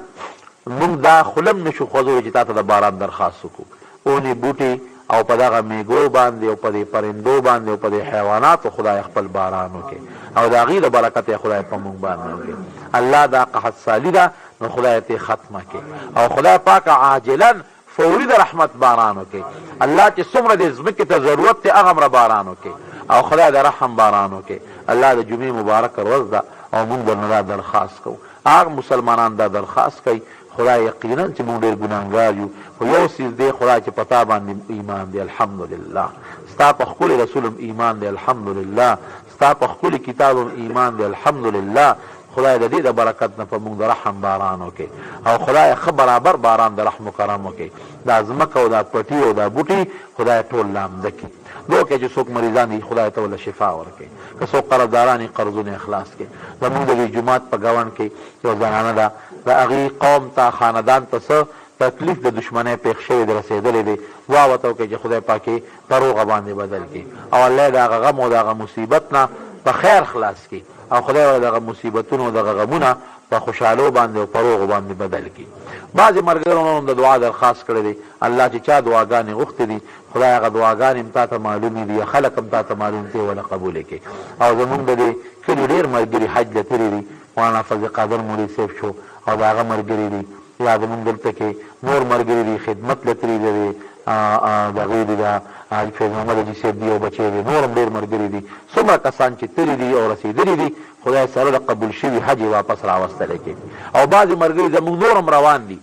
مونږ دا خلم نشو خوځولی چې تا ته د باران درخواست وکړو اونې بوټي او په دغه میږو باندې او په دې پرندو باندې او په دې حیواناتو خدای خپل باران وکړي او د هغې د برکت یې خدای په مونږ باندې وکړي الله دا قحط سالي ده نو خدای ته ختمه کړي او خدای پاک عاجلا فوري د رحمت باران وکړي الله چې څومره د ځمکې ته ضرورت دی هغه مره باران وکړي او خدای د رحم باران وکړي الله د جمعې مبارکه ورځ ده او مونږ درنه دا درخواست کوو هغه مسلمانان دا درخواست کوي خدای یقینا چې مونږ ډېر ګناهګار یو خو یو څیز دی خدای چې په تا باندې ایمان دی الحمدلله ستا په ښکلي رسول هم ایمان دی الحمدلله ستا په ښکلي کتاب هم ایمان دی الحمدلله خدای د دې د برکت نه په موږ د رحم باران وکړي او خدای ښه برابر باران د رحم و کرم وکړي دا ځمکه او دا پټي او دا بوټي خدای ټول لامده کړي دو کې چې څوک مریضان دي خدای ته ولا شفا ورکړي که څوک قرضداران قرضونه اخلاص کړي زموږ د دې جومات په ګاونډ کې یو زنانه ده د هغې قوم ته خاندان ته څه تکلیف د دشمنۍ پېښ شوی د رسېدلی دی دعا ورته وکړئ چې خدای پاک یې په روغه باندې بدل کړي او الله یې د هغه غم او د هغه مصیبت نه په خیر خلاص کړي او خدای ورته د هغه مصیبتونو او د هغه غمونه په خوشحالو باندې او په روغو باندې بدل کړي بعضې ملګرو هم د دعا درخواست کړی دی الله چې چا دعاګانې غوښتې دي خدای هغه دعاګانې هم تا ته معلومې دي یا خلک هم تا ته معلوم دي وله قبولې کړي او زمونږ د دې کلي ډېر ملګري حج له تللي دي مولانا فضل قادر مولوي صاحب شو او د هغه ملګري دي یا زمونږ دلته کې نور ملګري دي خدمت له تللي دي د هغې دي د حاجي فیض محمد حاجي صاحب دي او بچی دي نور هم ډېر ملګري دي څومره کسان چې تللي دي او رسېدلي دي خدای سره د قبول شوي حج یې واپس راوستلی کړي او بعضې ملګري زمونږ نور هم روان دي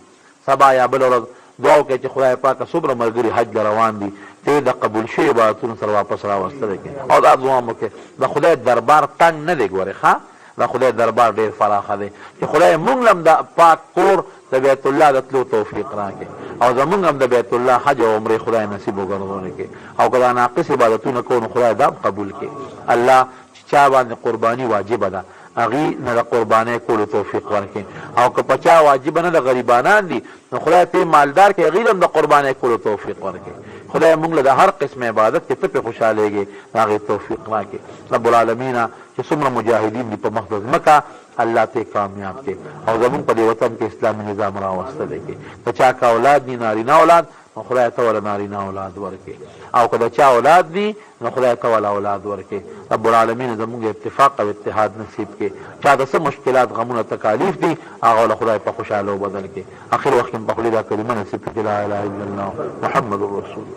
سبا یا بله ورځ دعا وکړئ چې خدای پاکه څومره ملګري حج له روان دي ته د قبول شوي عبادتونو سره واپس راوستلی کړي او دا دعا م وکړئ د خدای دربار تنګ نه دی ګورې ښه د خدای دربار ډېر فراخه دی چې خدای مونږ هم د پاک کور د بیت الله د تلو توفیق راکړي او زمونږ هم د بیت الله حج او عمرې خدای نصیب وګرځونې کړي او که دا ناقص عبادتونه کوو نو خدای دا هم قبول کړي الله چې چا باندې قرباني واجبه ده هغې نه د قربانۍ کولو توفیق ورکړي او که په چا واجبه نه د غریبانان دي نو خدای ته مالدار کړي هغې هم د قربانۍ کولو توفیق ورکړي خدای مونږ له د هر قسم عبادت کې ته پرې خوشحالېږې د هغې توفیق راکړي رب العالمینه چې څومره مجاهدین دي په مخ د ځمکه الله ته کامیاب کړي او زمونږ په دې وطن کې اسلامي نظام راوستلی کړي د چا که اولاد دي نارینه اولاد نو خدای ته وله نارینه اولاد ورکړي او که د چا اولاد دي نو خدای ته وله اولاد ورکړي رب العالمین زمونږ اتفاق او اتحاد نصیب کړي چا د څه مشکلات غمونه تکالیف دي هغه وله خدای په خوشحالو بدل کړي اخر وخت کې په خولې دا کلمه نصیب کړي لا اله الا الله محمد رسول